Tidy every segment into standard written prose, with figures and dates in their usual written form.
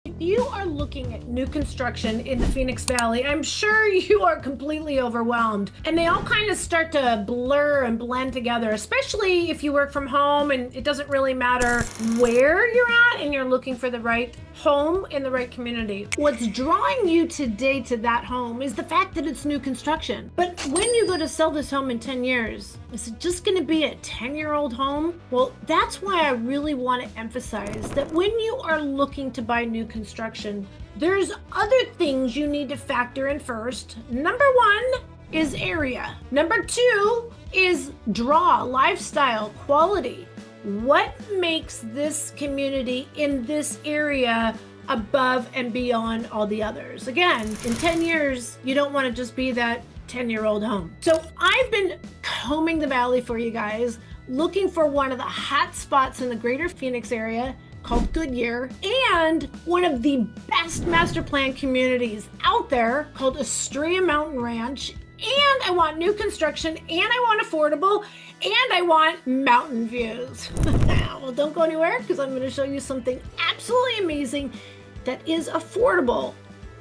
If you are looking at new construction in the Phoenix Valley, I'm sure you are completely overwhelmed. And they all kind of start to blur and blend together, especially if you work from home and it doesn't really matter where you're at and you're looking for the right home in the right community. What's drawing you today to that home is the fact that it's new construction. But when you go to sell this home in 10 years, is it just going to be a 10-year-old home? Well, that's why I really want to emphasize that when you are looking to buy new construction, there's other things you need to factor in first. Number one is area. Number two is draw, lifestyle, quality. What makes this community in this area above and beyond all the others? Again, in 10 years, you don't want to just be that 10-year-old home. So I've been combing the valley for you guys, looking for one of the hot spots in the greater Phoenix area called Goodyear, and one of the best master plan communities out there called Estrella Mountain Ranch. And I want new construction, and I want affordable, and I want mountain views. Well, don't go anywhere, because I'm going to show you something absolutely amazing that is affordable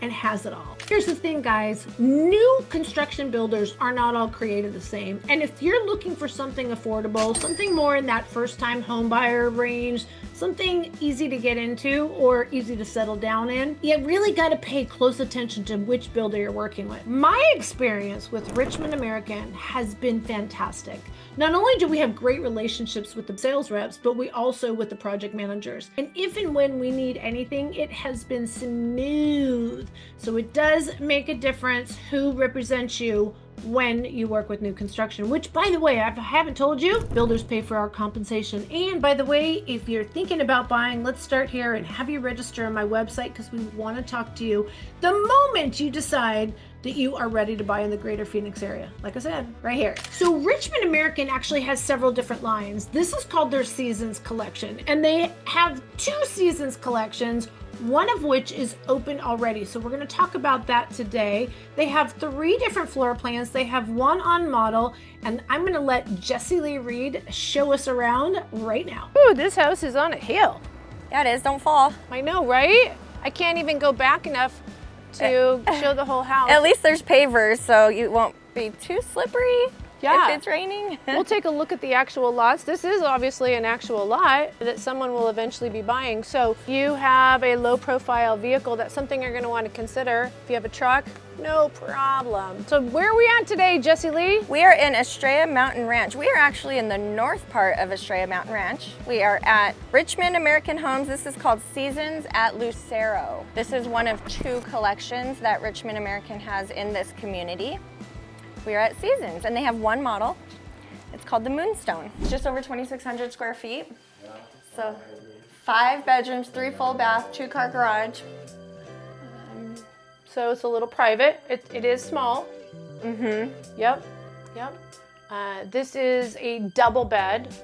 and has it all. Here's the thing, guys. New construction builders are not all created the same. And if you're looking for something affordable, something more in that first-time home buyer range, something easy to get into or easy to settle down in, you really got to pay close attention to which builder you're working with. My experience with Richmond American has been fantastic. Not only do we have great relationships with the sales reps, but we also with the project managers. And if and when we need anything, it has been smooth. So it does make a difference who represents you when you work with new construction, which, by the way, I haven't told you, builders pay for our compensation. And by the way, if you're thinking about buying, let's start here and have you register on my website, because we want to talk to you the moment you decide that you are ready to buy in the greater Phoenix area. Like I said, right here. So Richmond American actually has several different lines. This is called their Seasons collection, and they have 2 Seasons collections, one of which is open already. So we're going to talk about that today. They have 3 different floor plans. They have one on model, and I'm going to let Jessie Lee Reed show us around right now. Ooh, this house is on a hill. Yeah, it is. Don't fall. I know, right? I can't even go back enough to show the whole house. At least there's pavers, so you won't be too slippery. Yeah. If it's raining. We'll take a look at the actual lots. This is obviously an actual lot that someone will eventually be buying. So you have a low profile vehicle, that's something you're gonna want to consider. If you have a truck, no problem. So where are we at today, Jessie Lee? We are in Estrella Mountain Ranch. We are actually in the north part of Estrella Mountain Ranch. We are at Richmond American Homes. This is called Seasons at Lucero. This is one of 2 collections that Richmond American has in this community. We are at Seasons, and they have one model. It's called the Moonstone. It's just over 2,600 square feet. So 5 bedrooms, 3 full bath, 2-car garage. So it's a little private. It is small. Mm-hmm. Yep. This is a double bed.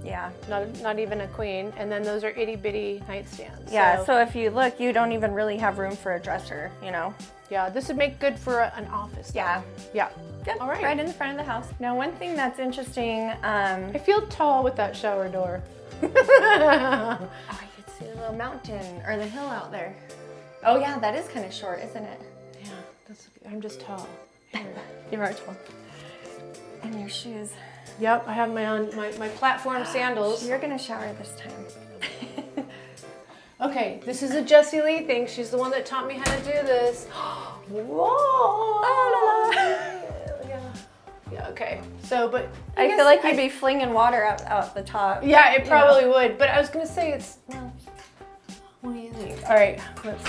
Yeah. Not even a queen. And then those are itty bitty nightstands. Yeah, so if you look, you don't even really have room for a dresser, you know? Yeah, this would make good for an office. Yeah. Yeah. Good. All right. Right in the front of the house. Now, one thing that's interesting, I feel tall with that shower door. oh, you can see the little mountain or the hill out there. Oh yeah, that is kind of short, isn't it? Yeah, I'm just tall. You are tall. And your shoes. Yep, I have my platform sandals. You're gonna shower this time. Okay, this is a Jessie Lee thing. She's the one that taught me how to do this. Whoa! Oh, la, la. Yeah, okay. So, but I feel like you'd be flinging water out the top. Yeah, it probably would. But I was gonna say it's, well, what do you think? All right, let's.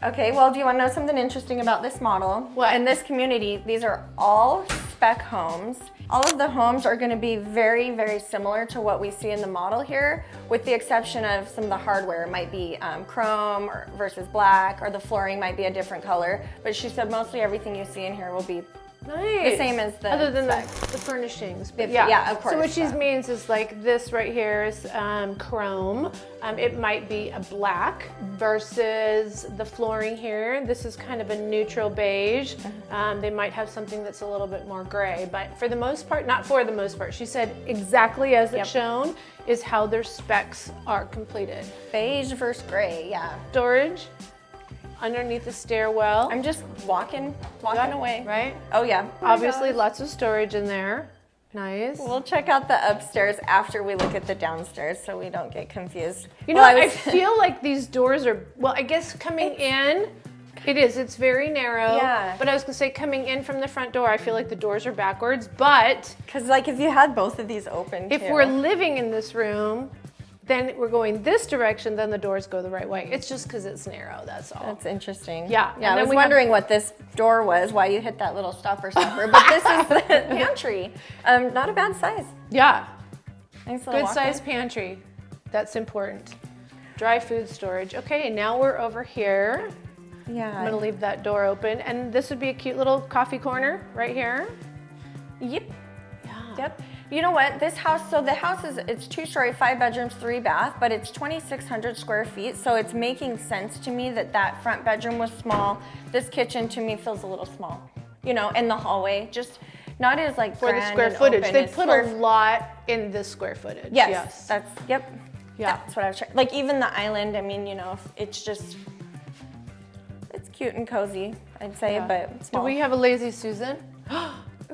Okay, well, do you want to know something interesting about this model? What? In this community, these are all spec homes. All of the homes are going to be very, very similar to what we see in the model here, with the exception of some of the hardware. It might be chrome versus black, or the flooring might be a different color. But she said mostly everything you see in here will be Nice. the same as the other than spec. the furnishings. But yeah, of course. So what she means is like this right here is chrome. It might be a black versus the flooring here. This is kind of a neutral beige. They might have something that's a little bit more gray, but for the most part, not for the most part, she said exactly as it's shown is how their specs are completed. Beige versus gray, yeah. Storage. underneath the stairwell. I'm just walking away. Right? Oh yeah. Obviously, lots of storage in there. Nice. We'll check out the upstairs after we look at the downstairs so we don't get confused. You know, I feel like these doors are, well, I guess coming in, it's very narrow. Yeah. But I was gonna say coming in from the front door, I feel like the doors are backwards, but. Because like if you had both of these open If we're living in this room, then we're going this direction, then the doors go the right way. It's just because it's narrow, that's all. That's interesting. Yeah. Yeah, I was wondering what this door was, why you hit that little stopper stopper, but this is the pantry. Not a bad size. Yeah. Nice little Good size walk-in. pantry. That's important. Dry food storage. Okay, now we're over here. Yeah. I'm gonna leave that door open. And this would be a cute little coffee corner right here. Yep. Yeah. Yep. You know what? This house, so the house it's 2-story, 5 bedrooms, 3 bath, but it's 2,600 square feet. So it's making sense to me that front bedroom was small. This kitchen to me feels a little small, you know, and the hallway just not as like For the grand square and footage. open They as put a lot in this square footage. Yes. Yep. Yeah. That's what I was trying. Like even the island, I mean, you know, it's cute and cozy, I'd say, but small. Do we have a Lazy Susan?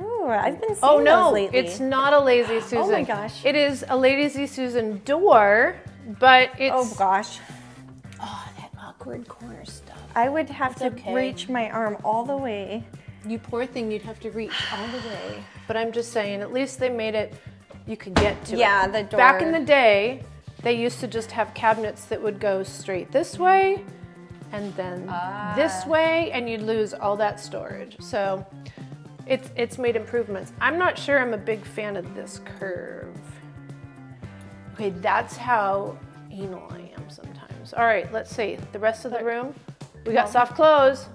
Ooh, I've been seeing those lately. It's not a Lazy Susan. Oh my gosh. It is a Lazy Susan door, but it's... Oh gosh. Oh, that awkward corner stuff. I would have to okay. reach my arm all the way. You poor thing, you'd have to reach all the way. But I'm just saying, at least they made it, you could get to it. Yeah, the door. Back in the day, they used to just have cabinets that would go straight this way, and then this way, and you'd lose all that storage. So it's made improvements. I'm not sure I'm a big fan of this curve. Okay, that's how anal I am sometimes. All right, let's see, the rest of the room. We got soft clothes.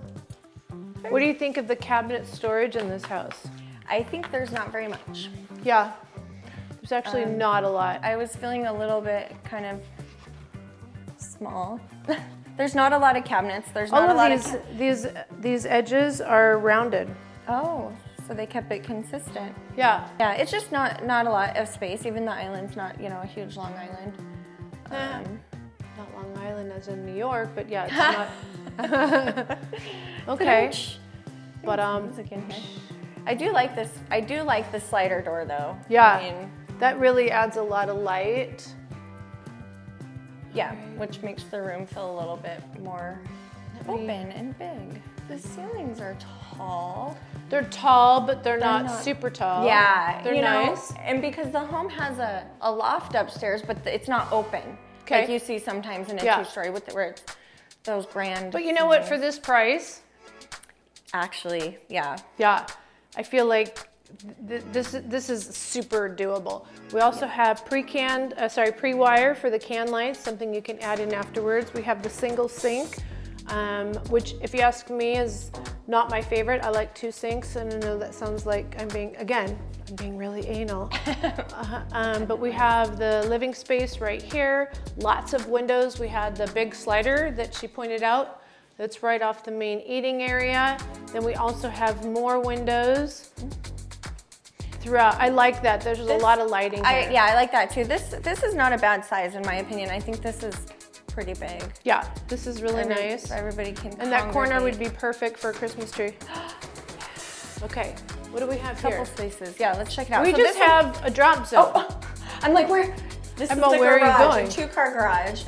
What do you think of the cabinet storage in this house? I think there's not very much. Yeah, there's actually not a lot. I was feeling a little bit kind of small. There's not a lot of cabinets. There's not All a lot of these edges are rounded. Oh, so they kept it consistent. Yeah. Yeah, it's just not a lot of space. Even the island's not, you know, a huge long island. Not Long Island as in New York, but yeah, it's not. Okay. But I do like this. I do like the slider door though. yeah, I mean, that really adds a lot of light. yeah, which makes the room feel a little bit more open and big. The ceilings are tall. They're tall, but they're not super tall. Yeah, they're you nice. know, and because the home has a loft upstairs, but it's not open. Okay. Like you see sometimes in a two-story where it's those grand. But you know what? For this price, actually, yeah. yeah, I feel like this is super doable. We also have pre-wire for the can lights, something you can add in afterwards. We have the single sink, which if you ask me is not my favorite. I like 2 sinks, and I know that sounds like I'm being really anal. But we have the living space right here, lots of windows. We had the big slider that she pointed out that's right off the main eating area. Then we also have more windows throughout. I like that. There's a lot of lighting here. Yeah, I like that too. This is not a bad size in my opinion. I think this is pretty big. Yeah, this is really nice. So everybody can And that corner would congregate. be perfect for a Christmas tree. Okay, what do we have here? Couple spaces. Yeah, let's check it out. We So just this one- have a drop zone. Oh, I'm like, where? This is About the where are you garage, going? a 2-car garage.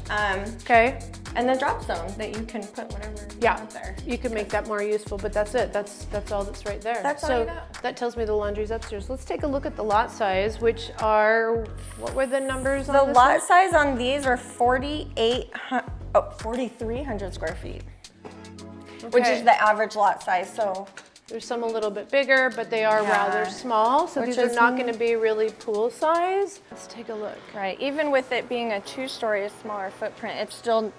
Okay. And the drop zone that you can put whatever you want there. You can make that more useful, but that's it. That's all that's right there. That's all you got. That tells me the laundry's upstairs. Let's take a look at the lot size, which are, what were the numbers on The this lot one? size on these are 4,300 square feet, which Okay. is the average lot size. So There's some a little bit bigger, but they are rather small, so Which these are is not going to be really pool size. Let's take a look. right, even with it being a 2-story, a smaller footprint, it's still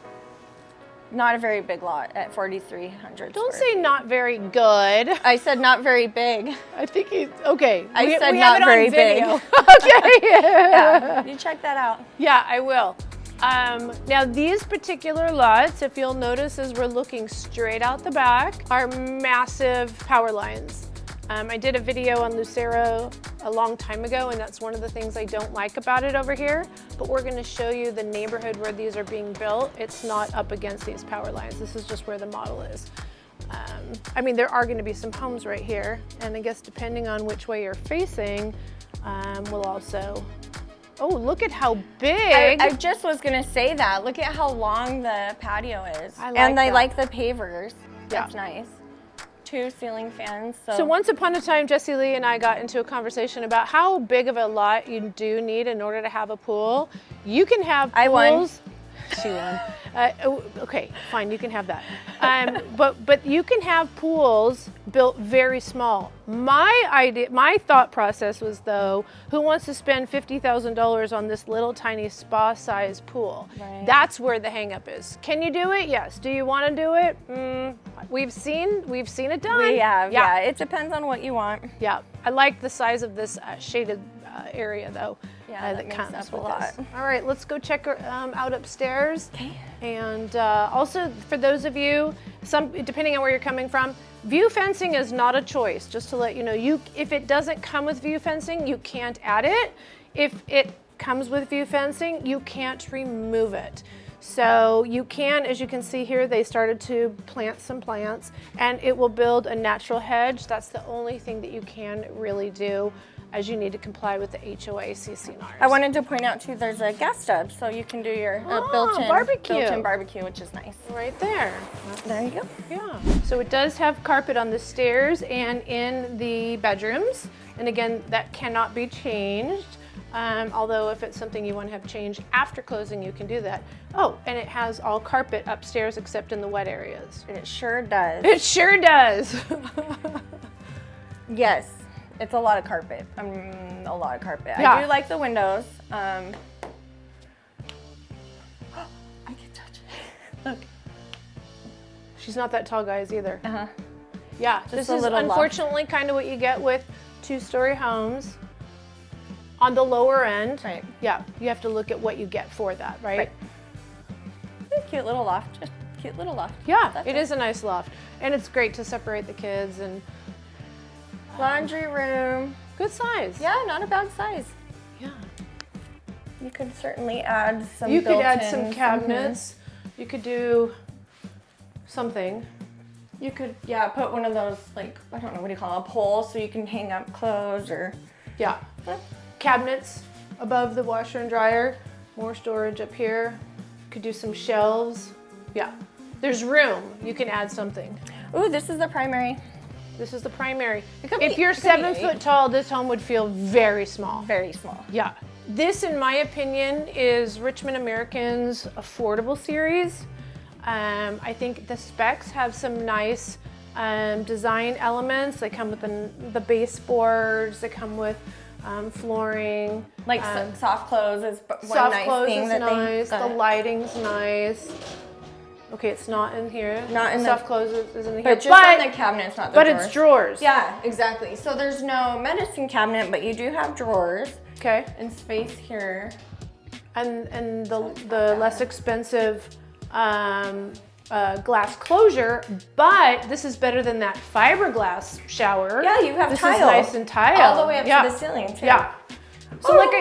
not a very big lot at 4,300. Don't say not very good. I said not very big. I think he's, okay. I said we not have it very on big. video. Okay. Yeah, you check that out. Yeah, I will. Now these particular lots, if you'll notice as we're looking straight out the back, are massive power lines. I did a video on Lucero a long time ago, and that's one of the things I don't like about it over here. But we're going to show you the neighborhood where these are being built. It's not up against these power lines. This is just where the model is. I mean, there are going to be some homes right here, and I guess depending on which way you're facing, we'll also. Oh, look at how big. I just was gonna say that. Look at how long the patio is. I like and I that. like the pavers. That's Yeah. nice. 2 ceiling fans. So once upon a time, Jesse Lee and I got into a conversation about how big of a lot you do need in order to have a pool. You can have pools. I won. She won. Okay, fine, you can have that. But you can have pools built very small. My thought process was, though, who wants to spend $50,000 on this little tiny spa-sized pool? Right. That's where the hang-up is. Can you do it? Yes. Do you want to do it? We've seen it done. we have, yeah. It depends on what you want. Yeah, I like the size of this shaded area, though. Yeah, that makes comes up with a lot. this. All right, let's go check out upstairs. Okay. And also, for those of you, depending on where you're coming from, view fencing is not a choice. Just to let you know, if it doesn't come with view fencing, you can't add it. If it comes with view fencing, you can't remove it. So you can, as you can see here, they started to plant some plants, and it will build a natural hedge. That's the only thing that you can really do, as you need to comply with the HOA CCNRs. I wanted to point out too, there's a gas stub, so you can do your built-in barbecue, which is nice. Right there. There you go. Yeah. So it does have carpet on the stairs and in the bedrooms. And again, that cannot be changed. Although if it's something you want to have changed after closing, you can do that. Oh, and it has all carpet upstairs except in the wet areas. And it sure does. It sure does. Yes. It's a lot of carpet. A lot of carpet. Yeah. I do like the windows. I can touch it. Look. She's not that tall, guys, either. Uh-huh. Yeah, Just this a is little loft. unfortunately kind of what you get with 2-story homes on the lower end. Right. Yeah, you have to look at what you get for that, right? Cute little loft. Just cute little loft. Yeah, That's it is a nice loft. And it's great to separate the kids and laundry room. good size. Yeah, not a bad size. Yeah. You could certainly add some You could add built-ins. some cabinets. You could do something. You could, yeah, put one of those, like, I don't know, what do you call it, a pole so you can hang up clothes or... Yeah. Cabinets above the washer and dryer. More storage up here. Could do some shelves. Yeah. There's room. You can add something. Ooh, this is the primary. This is the primary. could If be- you're it could be 7 eight. foot tall, this home would feel very small. Very small. Yeah. This, in my opinion, is Richmond American's affordable series. I think the specs have some nice design elements. They come with the baseboards. They come with flooring. Like soft clothes is one Soft nice clothes thing is that nice. they... The lighting's nice. Okay, it's not in here. Not in the- soft clothes isn't in here. But just on the cabinets, not the but drawers. it's drawers. Yeah, exactly. So there's no medicine cabinet, but you do have drawers Okay. and space here. And the less expensive glass closure, but this is better than that fiberglass shower. Yeah, you have this tile. This is nice and tile. All the way up Yeah. to the ceiling, too. Yeah. So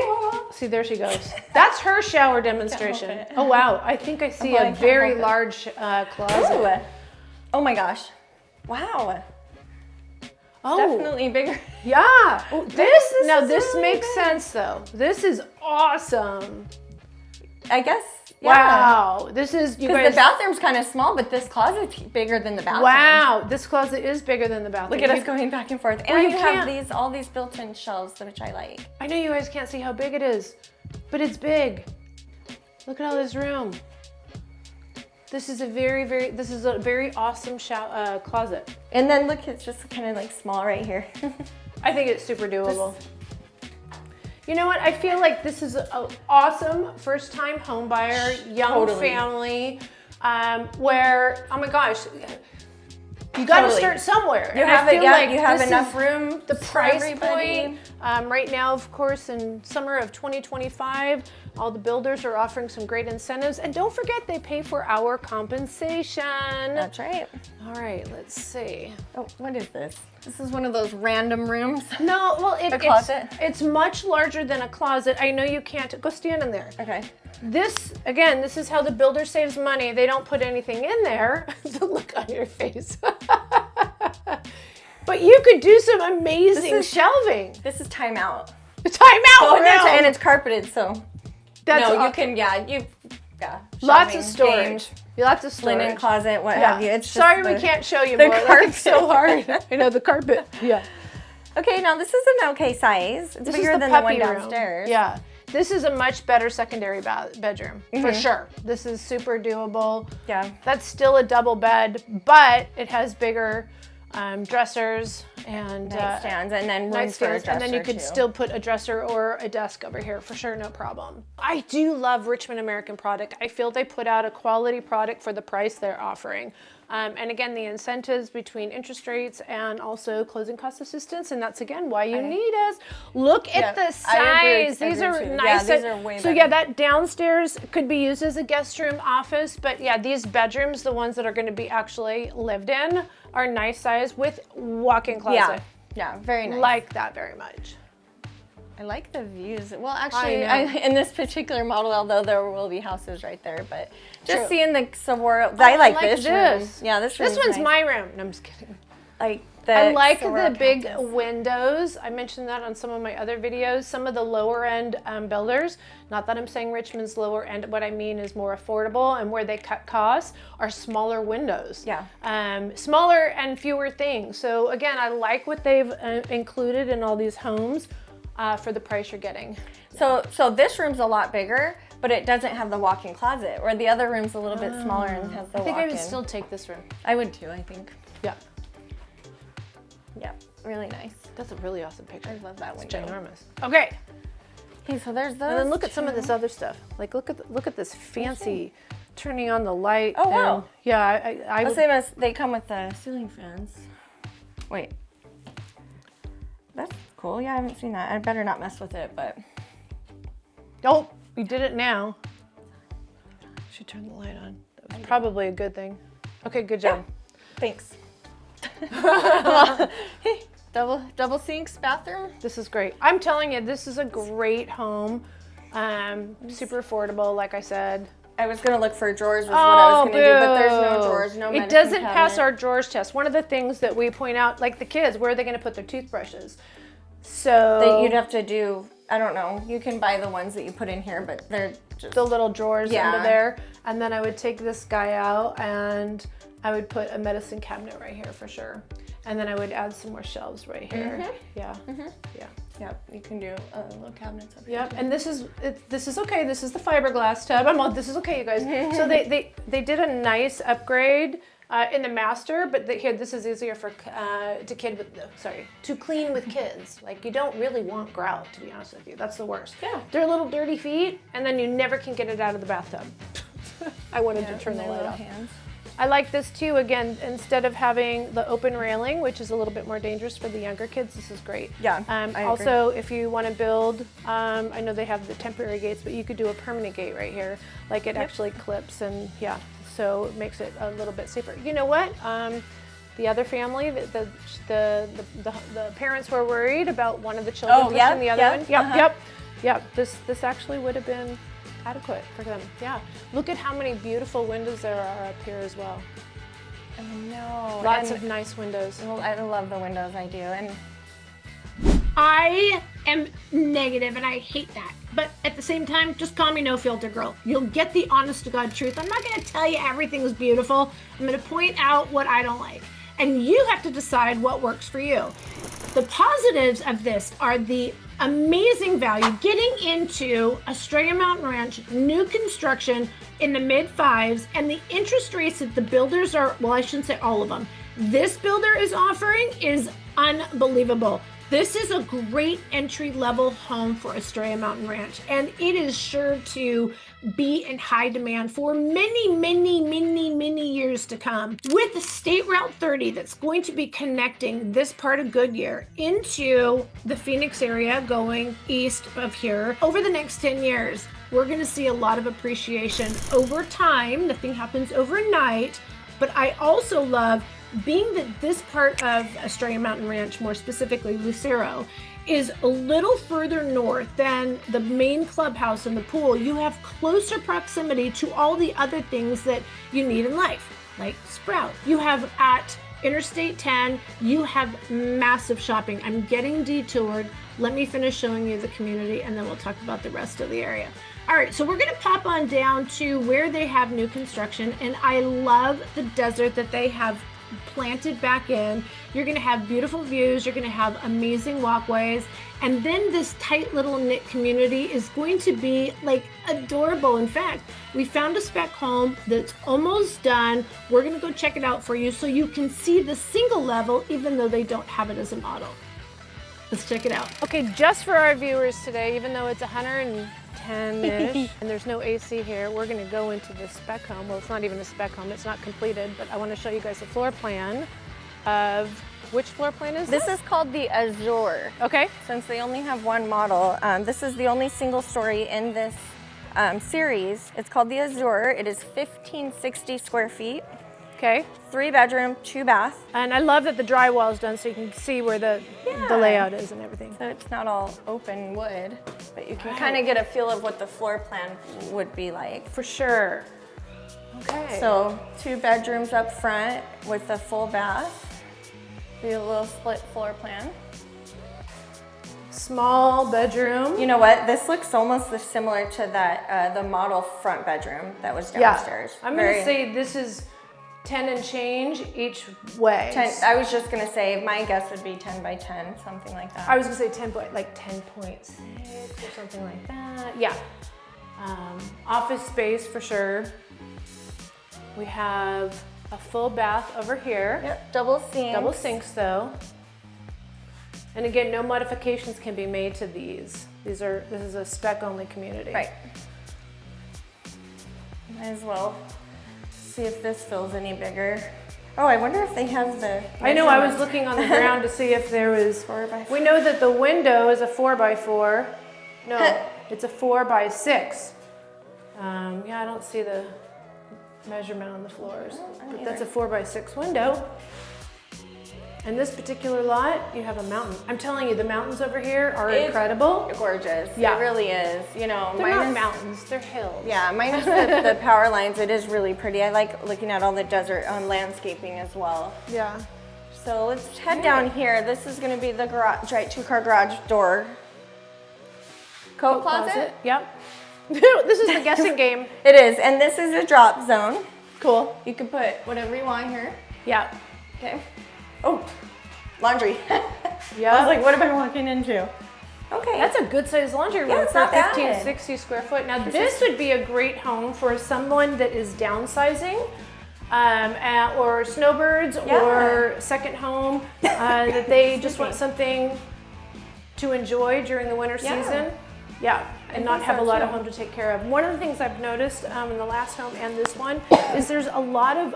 see, there she goes. That's her shower demonstration. it. Oh wow, I think I see I a can't very help it. large closet. Ooh. Oh my gosh. Wow. Oh, Definitely bigger. yeah. Oh, this is this really makes big. sense though. This is awesome. I guess. Yeah. Wow, this is you Because guys. the bathroom's kind of small, but this closet's bigger than the bathroom. Wow, this closet is bigger than the bathroom. Look at us going back and forth. Well, And you you have can't- all these built-in shelves, which I like. I know you guys can't see how big it is, but it's big. Look at all this room. This is a very awesome closet. And then look, it's just kind of like small right here. I think it's super doable. You know what? I feel like this is an awesome first-time home buyer, young Totally. family, where, oh my gosh, You got to Totally. start somewhere. You And have I it, feel yeah, like you have this enough is room the for price everybody. point. Right now, of course, in summer of 2025, all the builders are offering some great incentives. And don't forget, they pay for our compensation. That's right. All right, let's see. Oh, what is this? This is one of those random rooms. No, well, closet? it's much larger than a closet. I know you can't, go stand in there. Okay. This, again, this is how the builder saves money. They don't put anything in there. The look on your face. But you could do some amazing shelving. This is timeout. Time out Oh, now. and it's carpeted, so. That's no, aw- you can, yeah. Lots shelving, of storage. games, Lots of storage. linen closet, what have you. It's just Sorry we can't show you the more. carpet. It's so hard. I know, the carpet. Yeah. Okay, now this is an okay size. It's This bigger is than the one puppy room. downstairs. Yeah. This is a much better secondary bedroom, Mm-hmm. for sure. This is super doable. Yeah. That's still a double bed, but it has bigger dressers and Nightstands, and then rooms for a nightstands, and then you dresser, could too. still put a dresser or a desk over here for sure, no problem. I do love Richmond American product. I feel they put out a quality product for the price they're offering. And again, the incentives between interest rates and also closing cost assistance, and that's again why you need us. Look at the I agree size. These are too. nice. Yeah, these are way so better. yeah, that downstairs could be used as a guest room office, but yeah, these bedrooms, the ones that are going to be actually lived in, are nice size with walk-in closet. Yeah, very nice. Like that very much. I like the views. Well, actually, I know. in this particular model, although there will be houses right there, but just True. seeing the Saguaro, I like this room. this. Yeah, this This room's one's nice. my room. No, I'm just kidding. Like the I like Saguaro the big cactus. windows. I mentioned that on some of my other videos. Some of the lower end builders, not that I'm saying Richmond's lower end, what I mean is more affordable and where they cut costs are smaller windows. Yeah. Smaller and fewer things. So again, I like what they've included in all these homes for the price you're getting. So this room's a lot bigger, but it doesn't have the walk-in closet, where the other room's a little bit smaller and has the I think walk-in. I would still take this room. I would too, I think. Yeah. Yeah, really nice. That's a really awesome picture. I love that It's window. ginormous. Okay. Okay, so there's those. And then look at some of this other stuff. Like look at this fancy turning on the light. Oh, wow. and- Yeah, I would, They come with the ceiling fans. Wait. That's cool. Yeah, I haven't seen that. I better not mess with it, but. oh, we did it now. Should turn the light on. That was probably a good thing. Okay, good job. Thanks. Double sinks, bathroom. This is great. I'm telling you, this is a great home. Super affordable, like I said. I was gonna look for drawers was what I was gonna do, but there's no drawers, no medicine It doesn't pass cabinet. our drawers test. One of the things that we point out, like the kids, where are they gonna put their toothbrushes? So That you'd have to do, I don't know, you can buy the ones that you put in here, but they're just. the little drawers Yeah. under there. And then I would take this guy out and I would put a medicine cabinet right here for sure. And then I would add some more shelves right here. Yeah. Yeah. Yep, you can do little cabinets up here. Yep. And this is okay. This is the fiberglass tub. This is okay, you guys. So they did a nice upgrade in the master, but here this is easier for to clean with kids. Like you don't really want grout, to be honest with you. That's the worst. Yeah. They're little dirty feet, and then you never can get it out of the bathtub. I wanted to turn the light off. Hands. I like this too. Again, instead of having the open railing, which is a little bit more dangerous for the younger kids, this is great. Yeah, I agree. Also, if you want to build, I know they have the temporary gates, but you could do a permanent gate right here. Like it actually clips, and yeah, so it makes it a little bit safer. You know what? The other family, the parents were worried about one of the children pushing the other one. Yep. This actually would have been adequate for them. Yeah. Look at how many beautiful windows there are up here as well. I know. Lots of nice windows. Well, I love the windows, I do. And I am negative and I hate that. But at the same time, just call me no filter girl. You'll get the honest to God truth. I'm not going to tell you everything's beautiful. I'm going to point out what I don't like. And you have to decide what works for you. The positives of this are the amazing value getting into Estrella Mountain Ranch, new construction in the mid-5s, and the interest rates that the builders are, well, I shouldn't say all of them. This builder is offering is unbelievable. This is a great entry-level home for Estrella Mountain Ranch, and it is sure to be in high demand for many years to come. With State Route 30 that's going to be connecting this part of Goodyear into the Phoenix area going east of here over the next 10 years, we're going to see a lot of appreciation over time. Nothing happens overnight, but I also love being that this part of Estrella Mountain Ranch, more specifically Lucero, is a little further north than the main clubhouse and the pool. You have closer proximity to all the other things that you need in life, like Sprout. You have at Interstate 10, you have massive shopping. I'm getting detoured. Let me finish showing you the community and then we'll talk about the rest of the area. All right, so we're gonna pop on down to where they have new construction, and I love the desert that they have planted back in. You're gonna have beautiful views, you're gonna have amazing walkways, and then this tight little knit community is going to be like adorable. In fact, we found a spec home that's almost done. We're gonna go check it out for you so you can see the single level even though they don't have it as a model. Let's check it out. Okay, just for our viewers today, even though it's 110-ish and there's no AC here, we're gonna go into the spec home. Well, it's not even a spec home, it's not completed, but I wanna show you guys the floor plan of, which floor plan is this? This is called the Azure. Okay. Since they only have one model, this is the only single story in this series. It's called the Azure. It is 1,560 square feet. Okay. 3 bedroom, 2 bath. And I love that the drywall is done so you can see where the layout is and everything. So it's not all open wood, but you can kind of get a feel of what the floor plan would be like. For sure. Okay. So 2 bedrooms up front with a full bath. Be a little split floor plan. Small bedroom. You know what? This looks almost similar to that the model front bedroom that was downstairs. Yeah. I'm gonna say this is 10 and change each way. 10, I was just gonna say, my guess would be 10 by 10, something like that. I was gonna say 10.6 or something like that. Yeah. Office space for sure. We have a full bath over here. Yep, double sinks. Double sinks though. And again, no modifications can be made to these. This is a spec only community. Right. Might as well see if this feels any bigger. Oh, I wonder if they have the... I know, I was looking on the ground to see if there was... 4x4. We know that the window is a 4x4. No, it's a 4x6. Yeah, I don't see the measurement on the floors. But that's a 4x6 window. And this particular lot, you have a mountain. I'm telling you, the mountains over here are incredible. Gorgeous. Yeah. It really is. You know, They're not mountains, they're hills. Yeah, minus the power lines, it is really pretty. I like looking at all the desert landscaping as well. Yeah. So let's head down here. This is going to be the garage, right, 2-car garage door. Coat closet? Yep. This is the guessing game. It is, and this is a drop zone. Cool. You can put whatever you want here. Yeah. Okay. Oh, laundry. Yeah. I was like, what am I walking into? Okay. That's a good sized laundry room Yeah, it's for not bad. 1,560 square foot. Now this would be a great home for someone that is downsizing, or snowbirds, or second home, that they just want something to enjoy during the winter season. Yeah, and not have a lot of home to take care of. One of the things I've noticed in the last home and this one is there's a lot of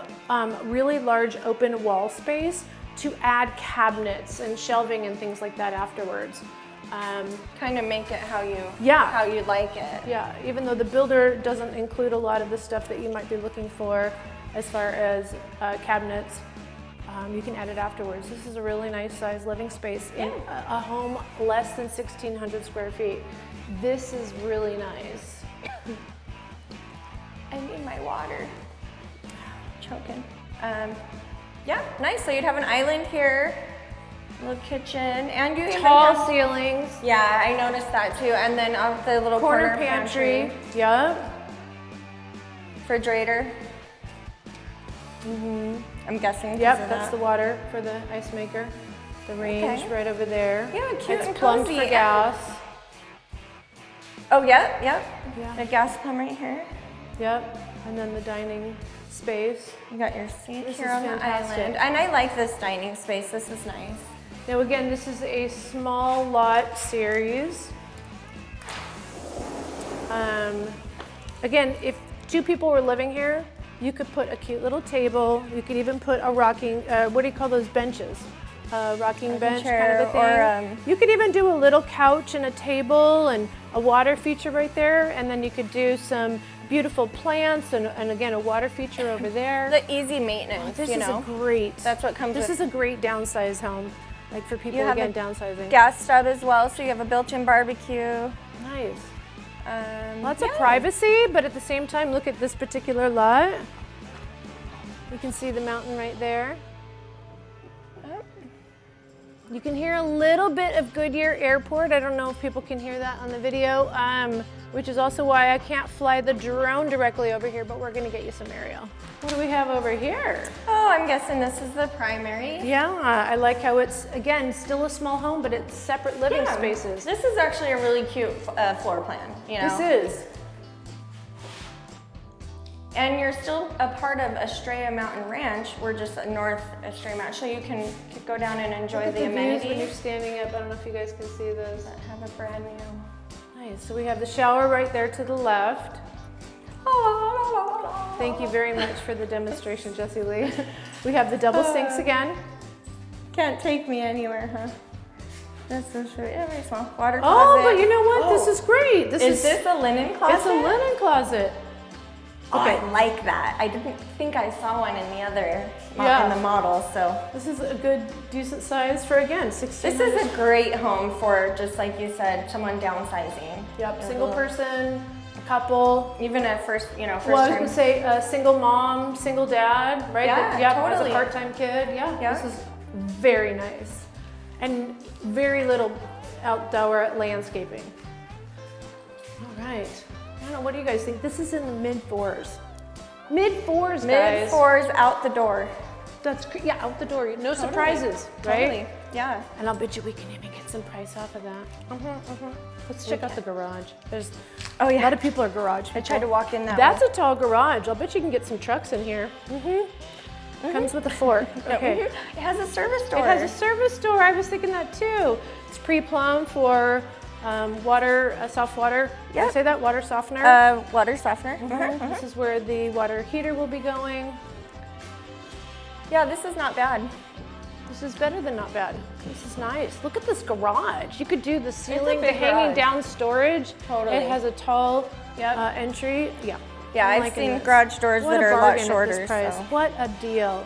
really large open wall space to add cabinets and shelving and things like that afterwards. Kind of make it how you like it. Yeah, even though the builder doesn't include a lot of the stuff that you might be looking for as far as cabinets, you can add it afterwards. This is a really nice size living space in a home less than 1,600 square feet. This is really nice. I need my water. Choking. Yeah, nice. So you'd have an island here, little kitchen, and you even Tall ceilings. Yeah, I noticed that too. And then the little corner pantry. Yep. Refrigerator. I'm guessing. Yep, that's the water for the ice maker. The range right over there. Yeah, cute it's and plumbed cozy. for gas. Oh, yep. Yeah. A gas plumb right here. Yep, and then the dining space. You got your seat This here is on fantastic. the island. And I like this dining space. This is nice. Now again, this is a small lot series. Again, if 2 people were living here, you could put a cute little table. You could even put a rocking, what do you call those benches? Rocking bench kind of a thing. You could even do a little couch and a table and a water feature right there. And then you could do some beautiful plants and again, a water feature over there. The easy maintenance, This is a great, That's what comes this with. is a great downsize home. Like for people, You have again, a downsizing. gas stove as well, so you have a built-in barbecue. Nice. Lots Lots of privacy, but at the same time, look at this particular lot. You can see the mountain right there. You can hear a little bit of Goodyear Airport. I don't know if people can hear that on the video, which is also why I can't fly the drone directly over here, but we're gonna get you some aerial. What do we have over here? Oh, I'm guessing this is the primary. Yeah, I like how it's, again, still a small home, but it's separate living spaces. This is actually a really cute floor plan, you know? This is. And you're still a part of Estrella Mountain Ranch. We're just at North Estrella Mountain, so you can go down and enjoy the views when you're amenities. standing up. I don't know if you guys can see this. That have a brand new. Nice. So we have the shower right there to the left. Thank you very much for the demonstration, Jessie Lee. We have the double sinks again. Can't take me anywhere, huh? That's so true. Yeah, very small. Water closet. Oh, but you know what? This is great. Is this a linen closet? It's a linen closet. Oh, Okay. I like that. I didn't think I saw one in the other Yeah. in the model, so. This is a good, decent size for, again, 16. This is a great home for, just like you said, someone downsizing. Yep, single person, a couple. Even at first, you know, first Well, I was time. gonna say a single mom, single dad, right? Yeah, As totally. a part-time kid. Yeah, Yeah. this is very nice. And very little outdoor landscaping. All right. I don't know, what do you guys think? This is in the mid-4s. Mid-4s, guys. Mid-4s out the door. That's, yeah, out the door. No surprises, right? Totally. Yeah. And I'll bet you we can even get some price off of that. Let's check out the garage. There's Oh a yeah. lot of people are garage I people. tried to walk in that That's way. a tall garage. I'll bet you can get some trucks in here. Comes with a fork. Okay. It has a service door. It has a service door. I was thinking that too. It's pre-plumbed for water, soft water. Did I Yep. say that? Water softener. Water softener. This is where the water heater will be going. Yeah, this is not bad. This is better than not bad. This is nice. Look at this garage. You could do the ceiling, the big hanging garage. down storage. Totally. It has a tall Yep. entry. Yeah. Yeah, I'm I've liking seen this. garage doors What that a are a lot bargain at shorter. this price. So. What a deal.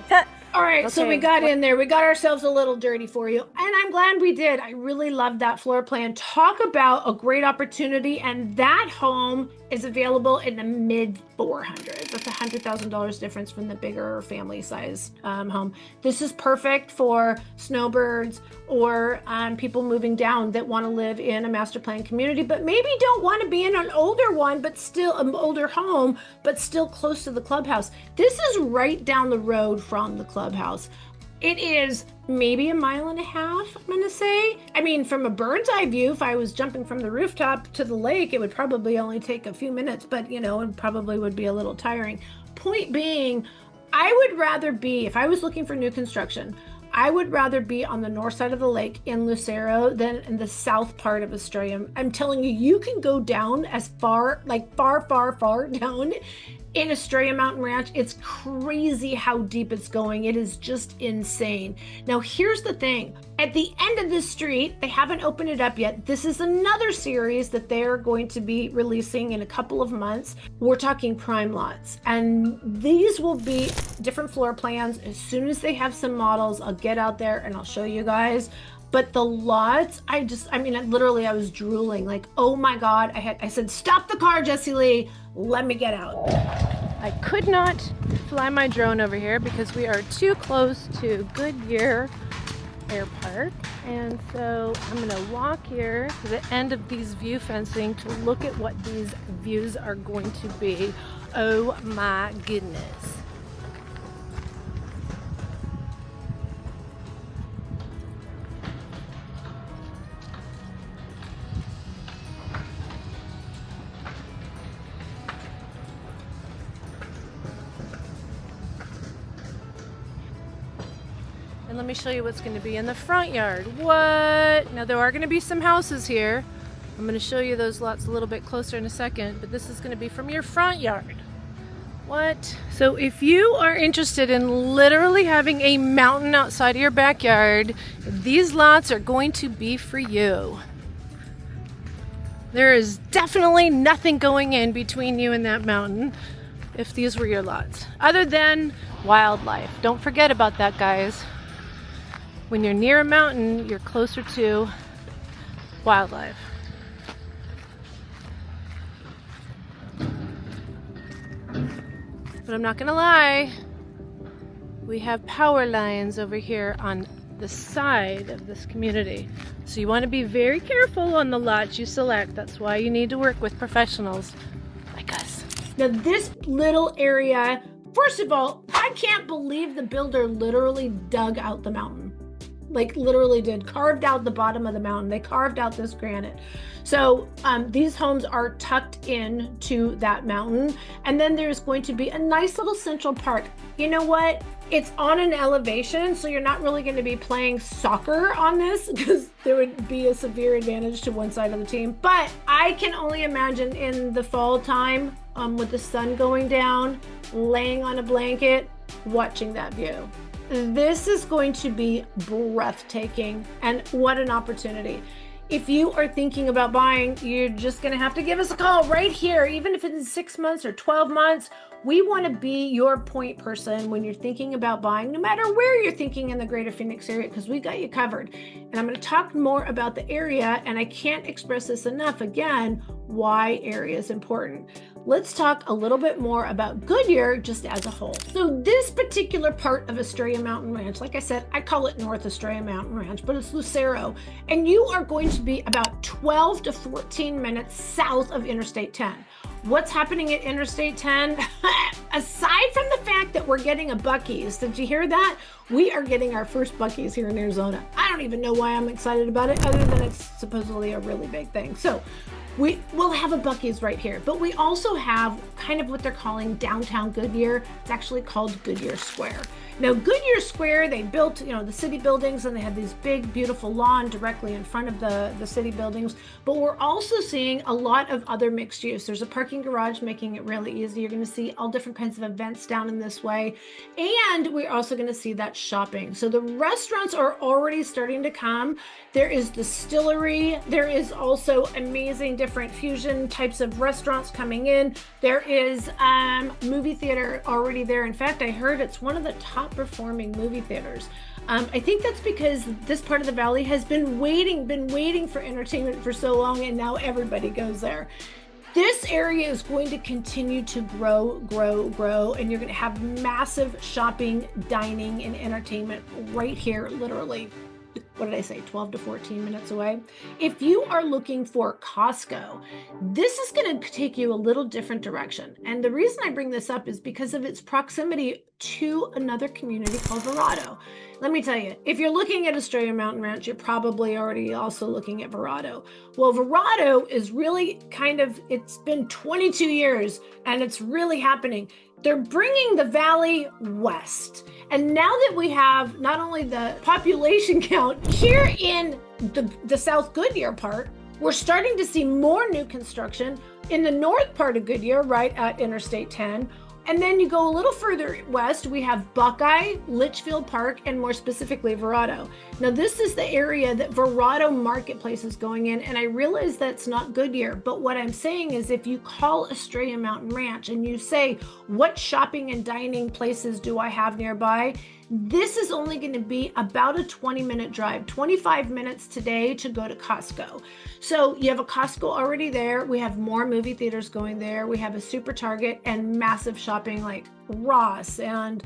All right, so Okay, we got in there. We got ourselves a little dirty for you. And I'm glad we did. I really love that floor plan. Talk about a great opportunity. And that home is available in the mid 400s. That's $100,000 difference from the bigger family size home. This is perfect for snowbirds or people moving down that want to live in a master plan community, but maybe don't want to be in an older one, but still an older home, but still close to the clubhouse. This is right down the road from the clubhouse. It is maybe a mile and a half, I'm gonna say. I mean, from a bird's eye view, if I was jumping from the rooftop to the lake, it would probably only take a few minutes, but you know, it probably would be a little tiring. Point being, I would rather be, if I was looking for new construction, I would rather be on the north side of the lake in Lucero than in the south part of Estrella. I'm telling you, you can go down as far, like far down in Estrella Mountain Ranch. It's crazy how deep it's going. It is just insane. Now, here's the thing. At the end of this street, they haven't opened it up yet. This is another series that they're going to be releasing in a couple of months. We're talking prime lots. And these will be different floor plans. As soon as they have some models, I'll get out there and I'll show you guys. But the lots, I was drooling, like, oh my God. I said, stop the car, Jessie Lee. Let me get out. I could not fly my drone over here because we are too close to Goodyear Airport. And so I'm gonna walk here to the end of these view fencing to look at what these views are going to be. Oh my goodness. And let me show you what's going to be in the front yard. What? Now there are going to be some houses here. I'm going to show you those lots a little bit closer in a second, but this is going to be from your front yard. What? So if you are interested in literally having a mountain outside of your backyard, these lots are going to be for you. There is definitely nothing going in between you and that mountain if these were your lots, other than wildlife. Don't forget about that, guys. When you're near a mountain, you're closer to wildlife. But I'm not gonna lie, we have power lines over here on the side of this community. So you want to be very careful on the lots you select. That's why you need to work with professionals like us. Now this little area, first of all, I can't believe the builder literally dug out the mountain. Like literally did, carved out the bottom of the mountain. They carved out this granite. So these homes are tucked in to that mountain. And then there's going to be a nice little central park. You know what? It's on an elevation, so you're not really going to be playing soccer on this because there would be a severe advantage to one side of the team. But I can only imagine in the fall time with the sun going down, laying on a blanket, watching that view. This is going to be breathtaking, and what an opportunity. If you are thinking about buying, you're just going to have to give us a call right here. Even if it's 6 months or 12 months, we want to be your point person when you're thinking about buying, no matter where you're thinking in the greater Phoenix area, because we got you covered. And I'm going to talk more about the area, and I can't express this enough again, why area is important. Let's talk a little bit more about Goodyear just as a whole. So this particular part of Estrella Mountain Ranch, like I said, I call it North Estrella Mountain Ranch, but it's Lucero. And you are going to be about 12 to 14 minutes south of Interstate 10. What's happening at Interstate 10? Aside from the fact that we're getting a Buc-ee's, did you hear that? We are getting our first Buc-ee's here in Arizona. I don't even know why I'm excited about it, other than it's supposedly a really big thing. So we'll have a Buc-ee's right here, but we also have kind of what they're calling downtown Goodyear. It's actually called Goodyear Square. Now, Goodyear Square, they built, the city buildings, and they have these big, beautiful lawn directly in front of the city buildings. But we're also seeing a lot of other mixed use. There's a parking garage making it really easy. You're going to see all different kinds of events down in this way. And we're also going to see that shopping. So the restaurants are already starting to come. There is distillery. There is also amazing different fusion types of restaurants coming in. There is movie theater already there. In fact, I heard it's one of the top performing movie theaters. I think that's because this part of the valley has been waiting for entertainment for so long, and now everybody goes there. This area is going to continue to grow, and you're going to have massive shopping, dining, and entertainment right here, literally. What did I say, 12 to 14 minutes away? If you are looking for Costco, this is going to take you a little different direction. And the reason I bring this up is because of its proximity to another community called Verrado. Let me tell you, if you're looking at Estrella Mountain Ranch, you're probably already also looking at Verrado. Well, Verrado is really it's been 22 years and it's really happening. They're bringing the valley west. And now that we have not only the population count here in the South Goodyear part, we're starting to see more new construction in the north part of Goodyear, right at Interstate 10. And then you go a little further west, we have Buckeye, Litchfield Park, and more specifically Verrado. Now this is the area that Verrado Marketplace is going in, and I realize that's not Goodyear, but what I'm saying is if you call Estrella Mountain Ranch and you say, what shopping and dining places do I have nearby? This is only going to be about a 20-minute drive, 25 minutes today to go to Costco. So you have a Costco already there. We have more movie theaters going there. We have a Super Target and massive shopping like Ross and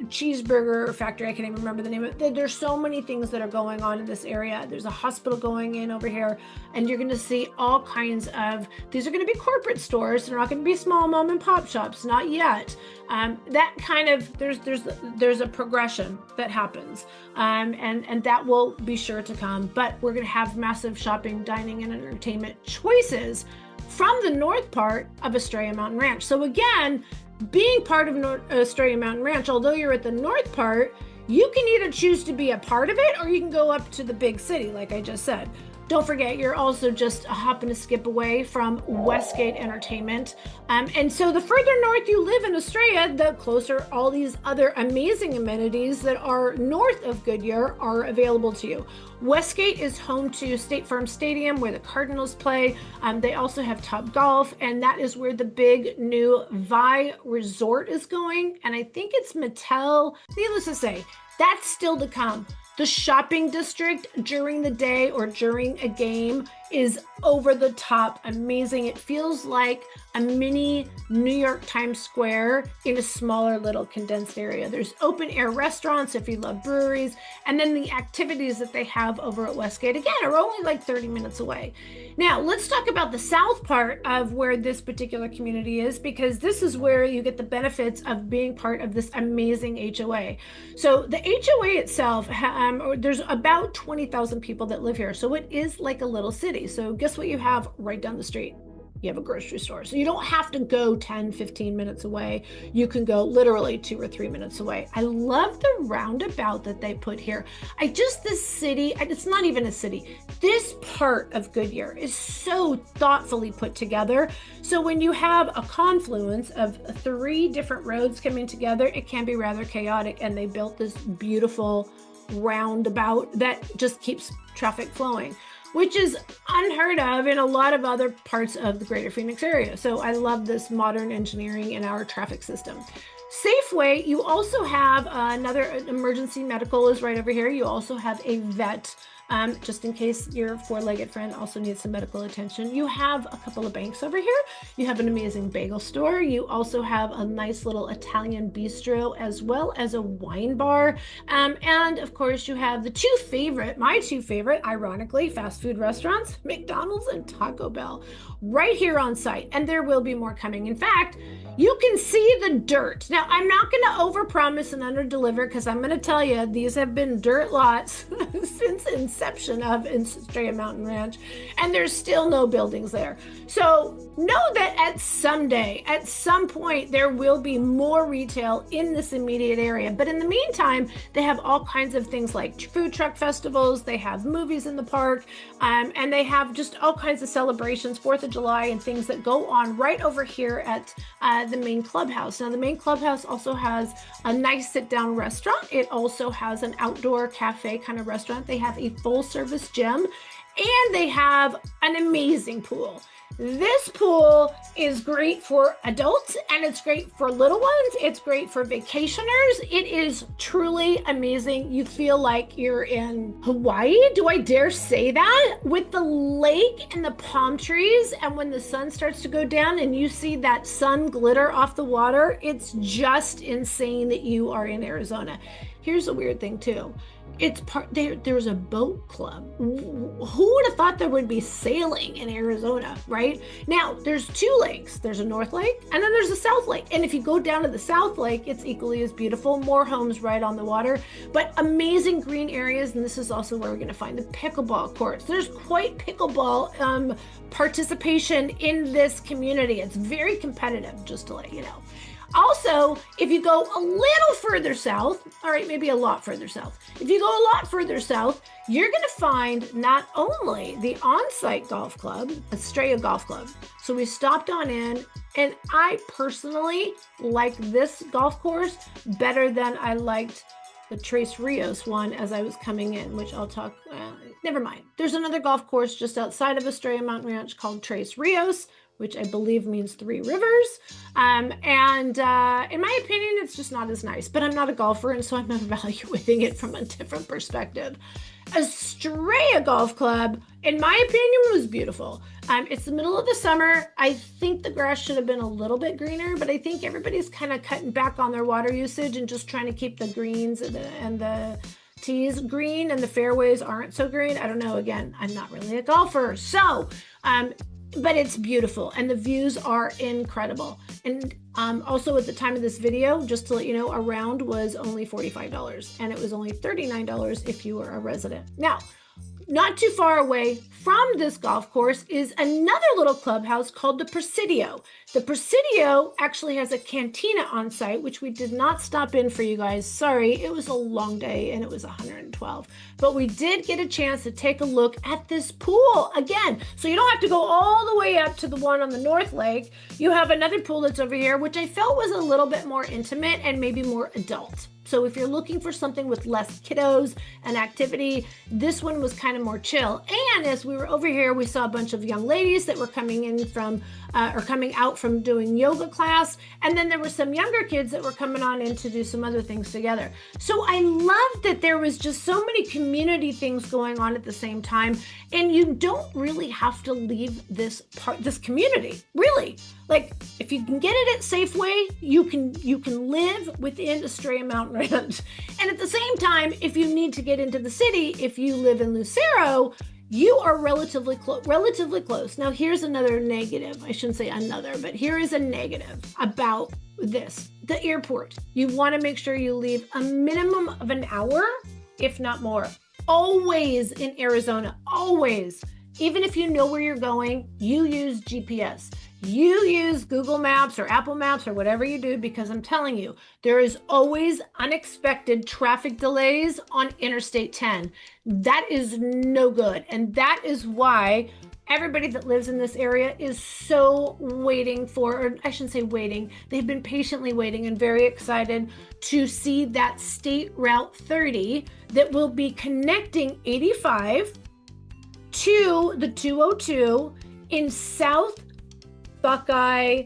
Cheeseburger Factory. I can't even remember the name of it. There's so many things that are going on in this area. There's a hospital going in over here, and you're going to see all kinds of, these are going to be corporate stores. They're not going to be small mom and pop shops, not yet. That kind of, there's a progression that happens, and that will be sure to come. But we're going to have massive shopping, dining, and entertainment choices from the north part of Estrella Mountain Ranch. So again, being part of Estrella Mountain Ranch, although you're at the north part, You can either choose to be a part of it or you can go up to the big city, like I just said. Don't forget, you're also just a hop and a skip away from Westgate Entertainment. And so the further north you live in Estrella, the closer all these other amazing amenities that are north of Goodyear are available to you. Westgate is home to State Farm Stadium, where the Cardinals play. They also have Top Golf, and that is where the big new Vi Resort is going. And I think it's Mattel. Needless to say, that's still to come. The shopping district during the day or during a game is over the top amazing. It feels like a mini New York Times Square in a smaller little condensed area. There's open air restaurants if you love breweries, and then the activities that they have over at Westgate, again, are only like 30 minutes away. Now, let's talk about the south part of where this particular community is, because this is where you get the benefits of being part of this amazing HOA. So the HOA itself, there's about 20,000 people that live here. So it is like a little city. So guess what you have right down the street? You have a grocery store. So you don't have to go 10, 15 minutes away. You can go literally 2 or 3 minutes away. I love the roundabout that they put here. This city, it's not even a city. This part of Goodyear is so thoughtfully put together. So when you have a confluence of 3 different roads coming together, it can be rather chaotic. And they built this beautiful roundabout that just keeps traffic flowing, which is unheard of in a lot of other parts of the greater Phoenix area. So I love this modern engineering in our traffic system. Safeway, you also have another emergency medical is right over here. You also have a vet, just in case your 4-legged friend also needs some medical attention. You have a couple of banks over here. You have an amazing bagel store. You also have a nice little Italian bistro, as well as a wine bar. And of course you have my two favorite, ironically, fast food restaurants, McDonald's and Taco Bell, right here on site. And there will be more coming. In fact, you can see the dirt. Now, I'm not going to overpromise and underdeliver, because I'm going to tell you, these have been dirt lots since inception of Estrella Mountain Ranch, and there's still no buildings there. So know that at some point, there will be more retail in this immediate area. But in the meantime, they have all kinds of things like food truck festivals. They have movies in the park, and they have just all kinds of celebrations, 4th of July, and things that go on right over here at the main clubhouse. Now, the main clubhouse also has a nice sit-down restaurant. It also has an outdoor cafe kind of restaurant. They have a full-service gym, and they have an amazing pool. This pool is great for adults, and it's great for little ones. It's great for vacationers. It is truly amazing. You feel like you're in Hawaii. Do I dare say that? With the lake and the palm trees, and when the sun starts to go down and you see that sun glitter off the water, it's just insane that you are in Arizona. Here's a weird thing too. There's a boat club. Who would have thought there would be sailing in Arizona, right? Now, there's 2 lakes. There's a North Lake, and then there's a South Lake. And if you go down to the South Lake, it's equally as beautiful. More homes right on the water, but amazing green areas. And this is also where we're going to find the pickleball courts. There's quite pickleball participation in this community. It's very competitive, just to let you know. Also, if you go a little further south, all right, maybe a lot further south. If you go a lot further south, you're going to find not only the on-site golf club, Estrella Golf Club. So we stopped on in, and I personally like this golf course better than I liked the Tres Rios one as I was coming in, which I'll talk, never mind. There's another golf course just outside of Estrella Mountain Ranch called Tres Rios, which I believe means 3 rivers. And in my opinion, it's just not as nice, but I'm not a golfer, and so I'm evaluating it from a different perspective. Estrella Golf Club, in my opinion, was beautiful. It's the middle of the summer. I think the grass should have been a little bit greener, but I think everybody's kind of cutting back on their water usage and just trying to keep the greens and the tees green, and the fairways aren't so green. I don't know. Again, I'm not really a golfer. So, but it's beautiful, and the views are incredible. And also at the time of this video, just to let you know, a round was only $45, and it was only $39 if you were a resident. Now, not too far away from this golf course is another little clubhouse called the Presidio. The Presidio actually has a cantina on site, which we did not stop in for you guys. Sorry, it was a long day and it was 112. But we did get a chance to take a look at this pool again. So you don't have to go all the way up to the one on the North Lake. You have another pool that's over here, which I felt was a little bit more intimate and maybe more adult. So if you're looking for something with less kiddos and activity, this one was kind of more chill. And as we were over here, we saw a bunch of young ladies that were coming in from or coming out from doing yoga class. And then there were some younger kids that were coming on in to do some other things together. So I loved that there was just so many community things going on at the same time. And you don't really have to leave this community, really. Like if you can get it at Safeway, you can live within Estrella Mountain Ranch. And at the same time, if you need to get into the city, if you live in Lucero, you are relatively close. Now, here's another negative. I shouldn't say another, but here is a negative about this. The airport. You want to make sure you leave a minimum of an hour, if not more. Always in Arizona, always. Even if you know where you're going, you use GPS. You use Google Maps or Apple Maps or whatever you do, because I'm telling you, there is always unexpected traffic delays on Interstate 10. That is no good. And that is why everybody that lives in this area is so waiting for, or I shouldn't say waiting, they've been patiently waiting and very excited to see that State Route 30 that will be connecting 85 to the 202 in South Buckeye,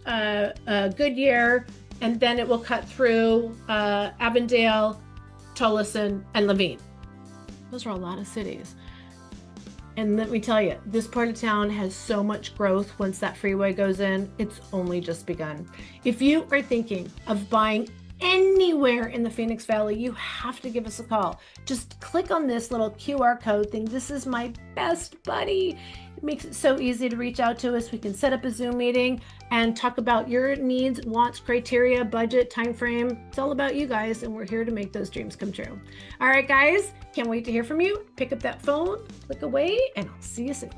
Goodyear, and then it will cut through Avondale, Tolleson, and Levine. Those are a lot of cities. And let me tell you, this part of town has so much growth once that freeway goes in. It's only just begun. If you are thinking of buying anywhere in the Phoenix Valley, you have to give us a call. Just click on this little QR code thing. This is my best buddy. It makes it so easy to reach out to us. We can set up a Zoom meeting and talk about your needs, wants, criteria, budget, time frame. It's all about you guys, and we're here to make those dreams come true. All right, guys, can't wait to hear from you. Pick up that phone, click away, and I'll see you soon.